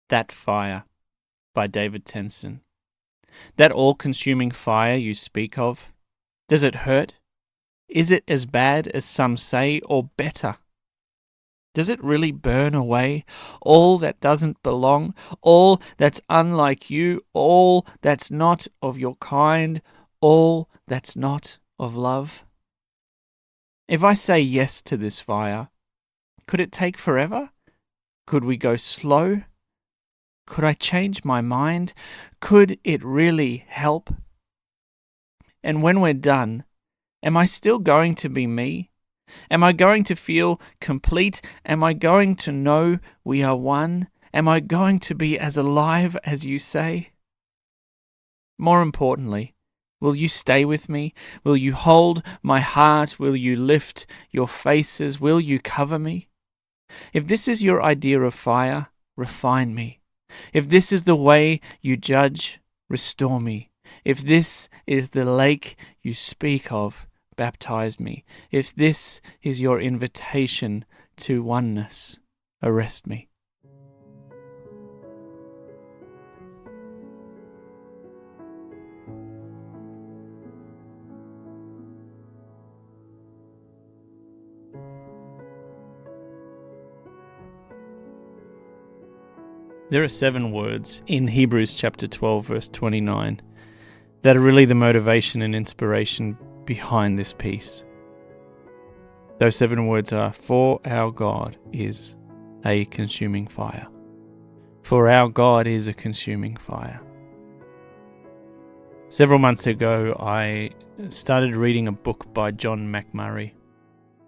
That Fire by David Tennyson. That all-consuming fire you speak of, does it hurt? Is it as bad as some say, or better? Does it really burn away all that doesn't belong, all that's unlike you, all that's not of your kind, all that's not of love? If I say yes to this fire, could it take forever? Could we go slow? Could I change my mind? Could it really help? And when we're done, am I still going to be me? Am I going to feel complete? Am I going to know we are one? Am I going to be as alive as you say? More importantly, will you stay with me? Will you hold my heart? Will you lift your faces? Will you cover me? If this is your idea of fire, refine me. If this is the way you judge, restore me. If this is the lake you speak of, baptize me. If this is your invitation to oneness, arrest me. There are 7 words in Hebrews chapter 12, verse 29, that are really the motivation and inspiration behind this piece. Those 7 words are, for our God is a consuming fire. For our God is a consuming fire. Several months ago, I started reading a book by John McMurray.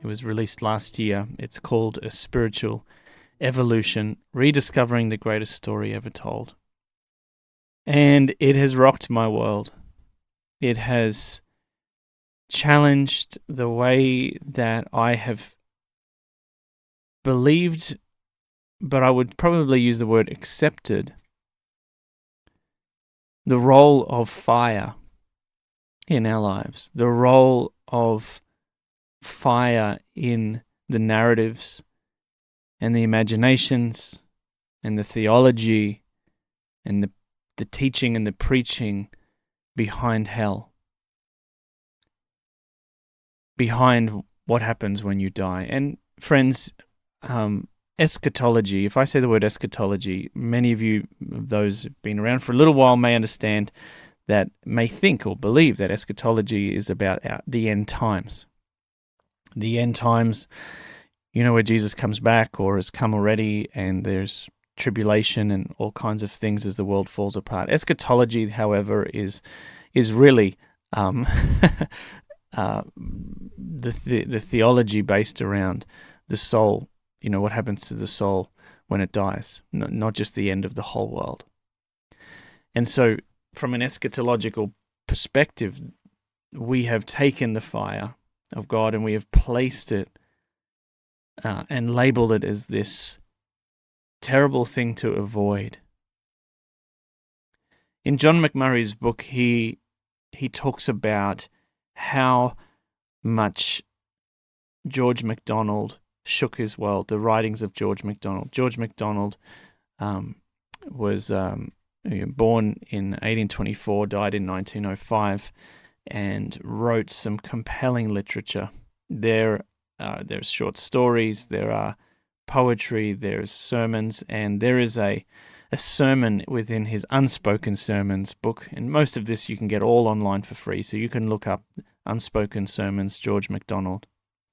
It was released last year. It's called A Spiritual Evolution, Rediscovering the Greatest Story Ever Told. And it has rocked my world. It has challenged the way that I have believed, but I would probably use the word accepted, the role of fire in our lives, the role of fire in the narratives and the imaginations and the theology and the teaching and the preaching behind hell, behind what happens when you die. And friends, eschatology, if I say the word eschatology, many of you, those who've been around for a little while, may understand that, may think or believe that eschatology is about the end times. The end times, where Jesus comes back or has come already, and there's tribulation and all kinds of things as the world falls apart. Eschatology, however, is really the theology based around the soul. What happens to the soul when it dies, not just the end of the whole world. And so, from an eschatological perspective, we have taken the fire of God and we have placed it and labeled it as this terrible thing to avoid. In John McMurray's book, he talks about how much George MacDonald shook his world, the writings of George MacDonald. George MacDonald was born in 1824, died in 1905, and wrote some compelling literature. There's short stories, there are poetry, there's sermons, and there is a sermon within his Unspoken Sermons book. And most of this you can get all online for free, so you can look up Unspoken Sermons, George MacDonald,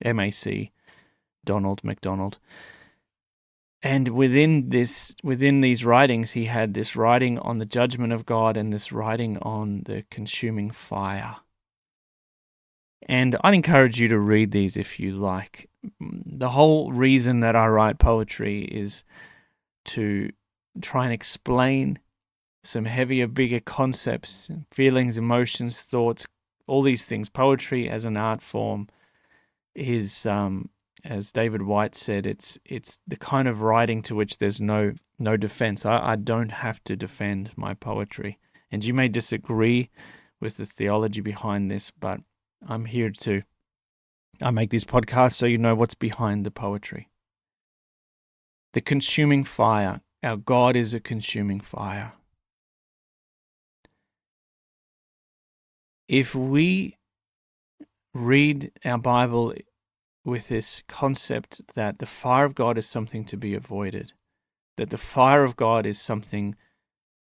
M-A-C, Donald MacDonald. And within these writings, he had this writing on the judgment of God and this writing on the consuming fire. And I'd encourage you to read these if you like. The whole reason that I write poetry is to try and explain some heavier, bigger concepts, feelings, emotions, thoughts, all these things. Poetry as an art form is, as David White said, it's the kind of writing to which there's no defense. I don't have to defend my poetry. And you may disagree with the theology behind this, but I'm here I make these podcasts so you know what's behind the poetry. The consuming fire. Our God is a consuming fire. If we read our Bible with this concept that the fire of God is something to be avoided, that the fire of God is something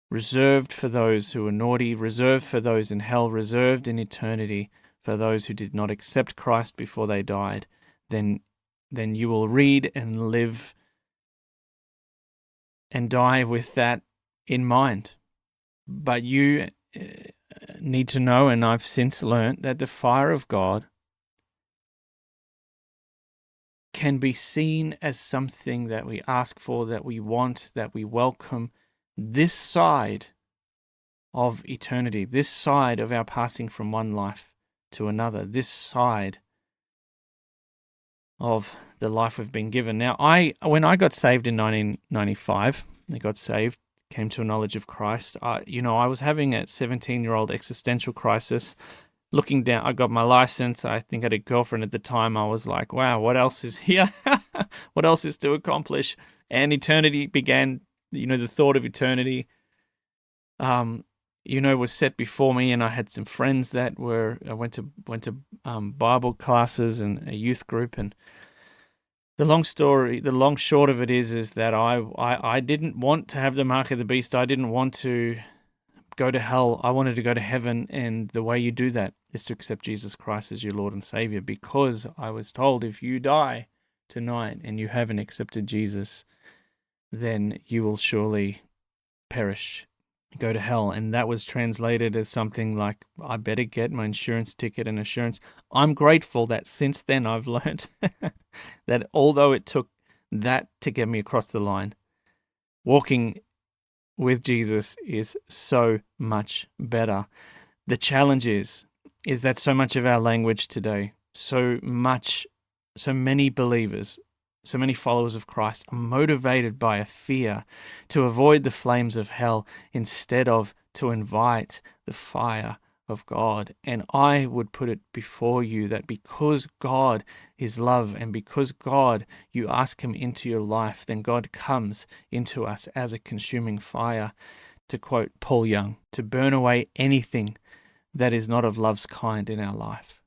reserved for those who are naughty, reserved for those in hell, reserved in eternity for those who did not accept Christ before they died, then you will read and live and die with that in mind. But you need to know, and I've since learned, that the fire of God can be seen as something that we ask for, that we want, that we welcome this side of eternity, this side of our passing from one life to another, this side of the life we've been given. Now, when I got saved in 1995, I got saved, came to a knowledge of Christ. I was having a 17-year-old existential crisis. Looking down, I got my license. I think I had a girlfriend at the time. I was like, wow, what else is here? What else is to accomplish? And eternity began, the thought of eternity, was set before me. And I had some friends that I went to Bible classes and a youth group. And the long short of it is that I didn't want to have the mark of the beast. I didn't want to go to hell. I wanted to go to heaven, and the way you do that is to accept Jesus Christ as your Lord and Savior, because I was told if you die tonight and you haven't accepted Jesus, then you will surely perish, go to hell. And that was translated as something like, I better get my insurance ticket and assurance. I'm grateful that since then I've learned that although it took that to get me across the line, walking with Jesus is so much better. The challenge is that so much of our language today, so many believers, so many followers of Christ are motivated by a fear to avoid the flames of hell instead of to invite the fire of God. And I would put it before you that because God is love, and because God, you ask him into your life, then God comes into us as a consuming fire, to quote Paul Young, to burn away anything that is not of love's kind in our life.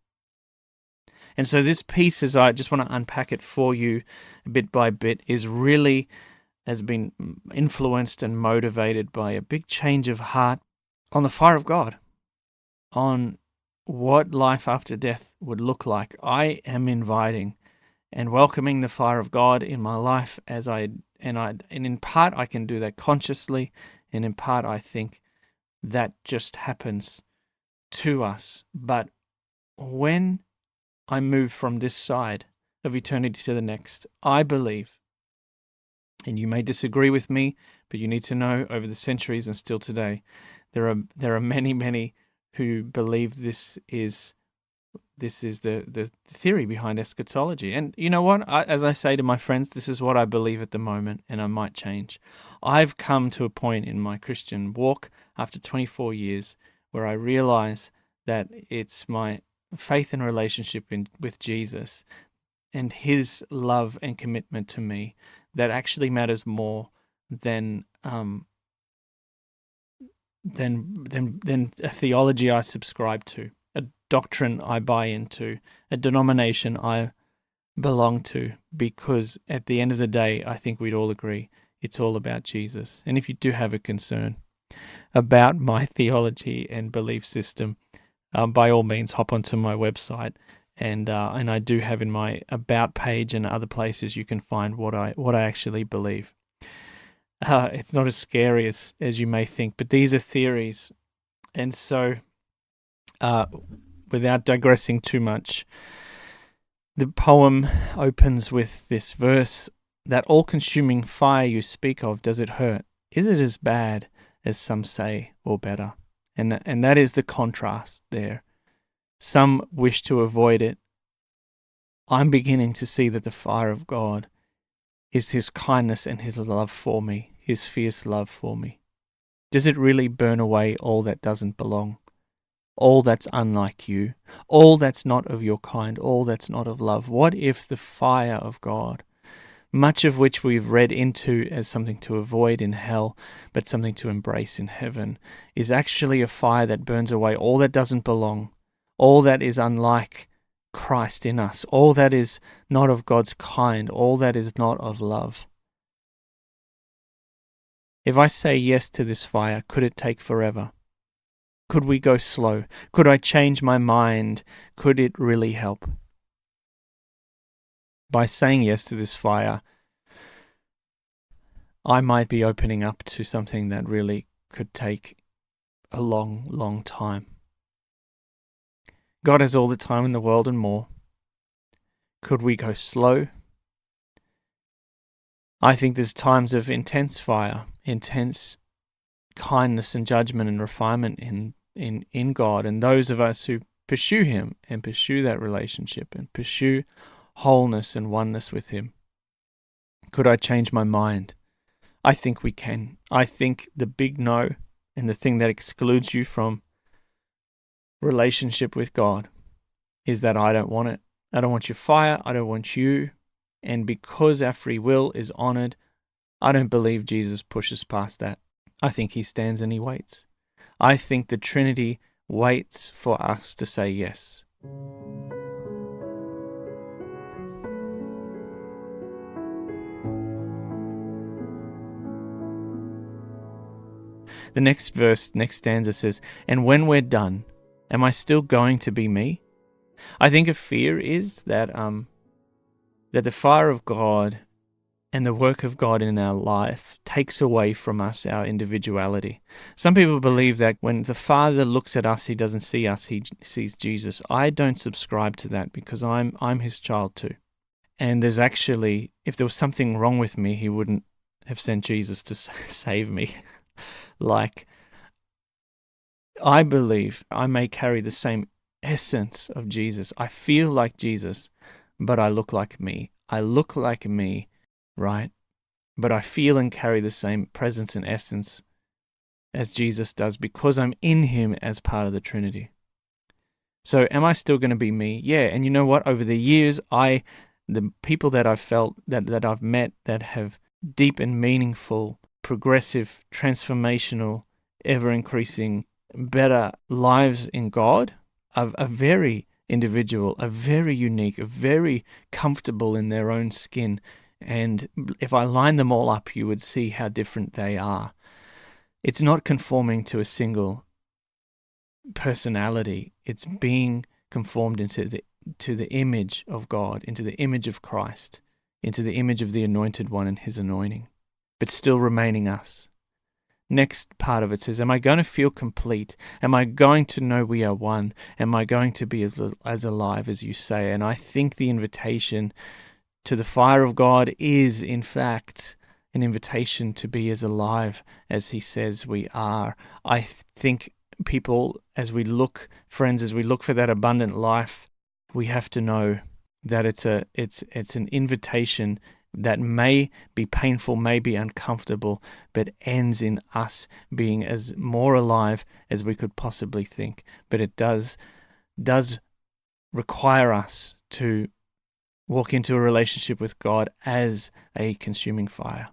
And so this piece, as I just want to unpack it for you bit by bit, has been influenced and motivated by a big change of heart on the fire of God, on what life after death would look like. I am inviting and welcoming the fire of God in my life, and in part I can do that consciously, and in part I think that just happens to us. But when I move from this side of eternity to the next, I believe, and you may disagree with me, but you need to know, over the centuries and still today, there are many, many who believe this is the theory behind eschatology. And you know what? As I say to my friends, this is what I believe at the moment, and I might change. I've come to a point in my Christian walk after 24 years where I realize that it's my faith and relationship with Jesus and his love and commitment to me that actually matters more than a theology I subscribe to, a doctrine I buy into, a denomination I belong to, because at the end of the day, I think we'd all agree it's all about Jesus. And if you do have a concern about my theology and belief system, by all means, hop onto my website, and I do have in my About page and other places you can find what I actually believe. It's not as scary as you may think, but these are theories. And so, without digressing too much, the poem opens with this verse: that all-consuming fire you speak of, does it hurt? Is it as bad as some say, or better? And that is the contrast there. Some wish to avoid it. I'm beginning to see that the fire of God is his kindness and his love for me, his fierce love for me. Does it really burn away all that doesn't belong? All that's unlike you? All that's not of your kind? All that's not of love? What if the fire of God much of which we've read into as something to avoid in hell, but something to embrace in heaven, is actually a fire that burns away all that doesn't belong, all that is unlike Christ in us, all that is not of God's kind, all that is not of love. If I say yes to this fire, could it take forever? Could we go slow? Could I change my mind? Could it really help? By saying yes to this fire, I might be opening up to something that really could take a long, long time. God has all the time in the world and more. Could we go slow? I think there's times of intense fire, intense kindness and judgment and refinement in God, and those of us who pursue Him and pursue that relationship and pursue wholeness and oneness with Him. Could I change my mind? I think we can. I think the big no and the thing that excludes you from relationship with God is that I don't want it. I don't want your fire. I don't want you. And because our free will is honored, I don't believe Jesus pushes past that. I think He stands and He waits. I think the Trinity waits for us to say yes. The next stanza says, "And when we're done, am I still going to be me?" I think a fear is that the fire of God and the work of God in our life takes away from us our individuality. Some people believe that when the Father looks at us, He doesn't see us, He sees Jesus. I don't subscribe to that because I'm His child too. And there's actually, if there was something wrong with me, He wouldn't have sent Jesus to save me. Like, I believe I may carry the same essence of Jesus. I feel like Jesus, but I look like me. I look like me, right? But I feel and carry the same presence and essence as Jesus does because I'm in Him as part of the Trinity. So am I still going to be me? Yeah. And you know what? Over the years, the people that I've felt, that I've met, that have deep and meaningful, progressive, transformational, ever-increasing, better lives in God are very individual, are very unique, are very comfortable in their own skin. And if I line them all up, you would see how different they are. It's not conforming to a single personality. It's being conformed into the image of God, into the image of Christ, into the image of the Anointed One and His anointing, but still remaining us. Next part of it says, am I going to feel complete? Am I going to know we are one? Am I going to be as alive as you say? And I think the invitation to the fire of God is, in fact, an invitation to be as alive as He says we are. I think people, as we look for that abundant life, we have to know that it's an invitation that may be painful, may be uncomfortable, but ends in us being as more alive as we could possibly think. But it does require us to walk into a relationship with God as a consuming fire.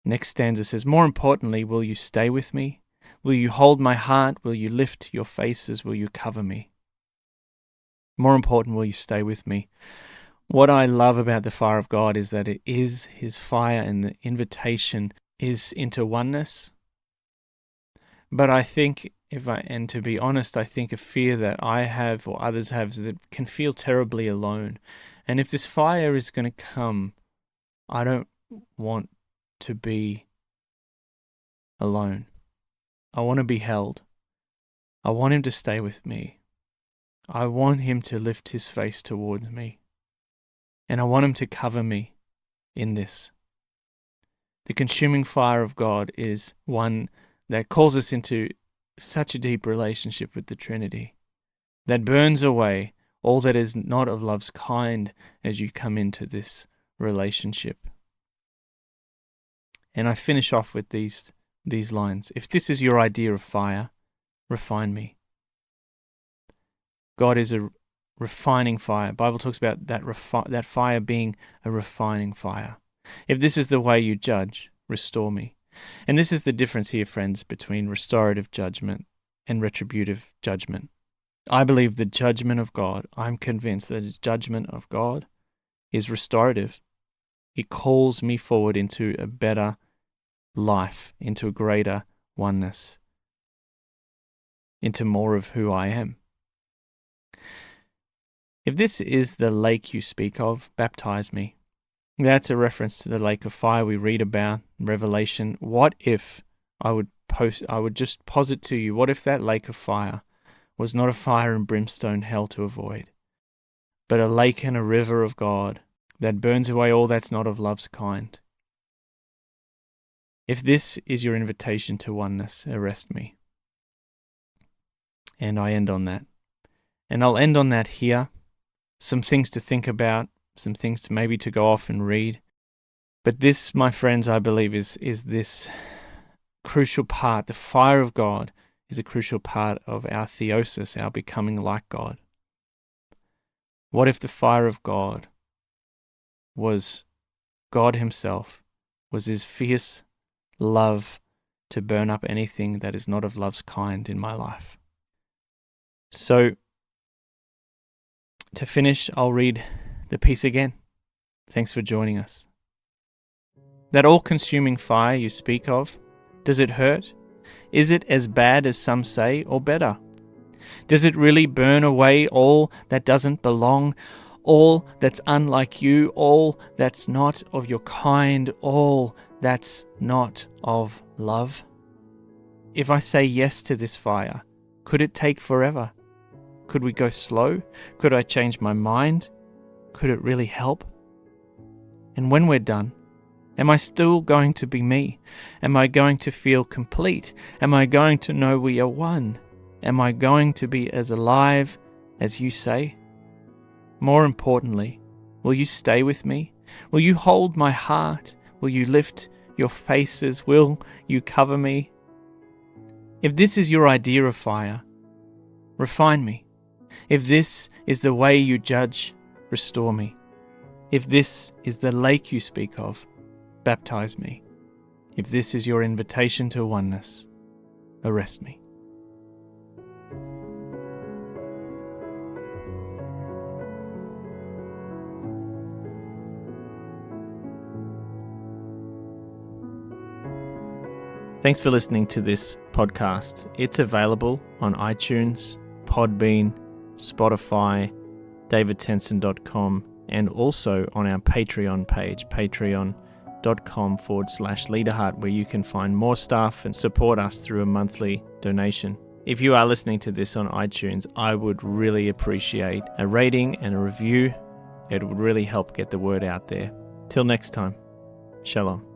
Next stanza says, more importantly, will you stay with me? Will you hold my heart? Will you lift your faces? Will you cover me? More important, will you stay with me? What I love about the fire of God is that it is His fire and the invitation is into oneness. But I think, to be honest, I think a fear that I have or others have is that can feel terribly alone. And if this fire is going to come, I don't want to be alone. I want to be held. I want Him to stay with me. I want Him to lift His face towards me. And I want Him to cover me in this. The consuming fire of God is one that calls us into such a deep relationship with the Trinity, that burns away all that is not of love's kind as you come into this relationship. And I finish off with these lines. If this is your idea of fire, refine me. God is a refining fire. Bible talks about that fire being a refining fire. If this is the way you judge, restore me. And this is the difference here, friends, between restorative judgment and retributive judgment. I believe the judgment of God, I'm convinced that the judgment of God is restorative. It calls me forward into a better life, into a greater oneness, into more of who I am. If this is the lake you speak of, baptize me. That's a reference to the lake of fire we read about in Revelation. What if I would just posit to you, what if that lake of fire was not a fire and brimstone hell to avoid, but a lake and a river of God that burns away all that's not of love's kind? If this is your invitation to oneness, arrest me. And I end on that. And I'll end on that here. Some things to think about, some things to maybe to go off and read. But this, my friends, I believe is this crucial part. The fire of God is a crucial part of our theosis, our becoming like God. What if the fire of God was God himself, was his fierce love to burn up anything that is not of love's kind in my life? So, to finish, I'll read the piece again. Thanks for joining us. That all-consuming fire you speak of, does it hurt? Is it as bad as some say, or better? Does it really burn away all that doesn't belong, all that's unlike you, all that's not of your kind, all that's not of love? If I say yes to this fire, could it take forever? Could we go slow? Could I change my mind? Could it really help? And when we're done, am I still going to be me? Am I going to feel complete? Am I going to know we are one? Am I going to be as alive as you say? More importantly, will you stay with me? Will you hold my heart? Will you lift your faces? Will you cover me? If this is your idea of fire, refine me. If this is the way you judge, restore me. If this is the lake you speak of, baptize me. If this is your invitation to oneness, arrest me. Thanks for listening to this podcast. It's available on iTunes, Podbean, Spotify, davidtenson.com, and also on our Patreon page, patreon.com/leaderheart, where you can find more stuff and support us through a monthly donation. If you are listening to this on iTunes, I would really appreciate a rating and a review. It would really help get the word out there. Till next time, Shalom.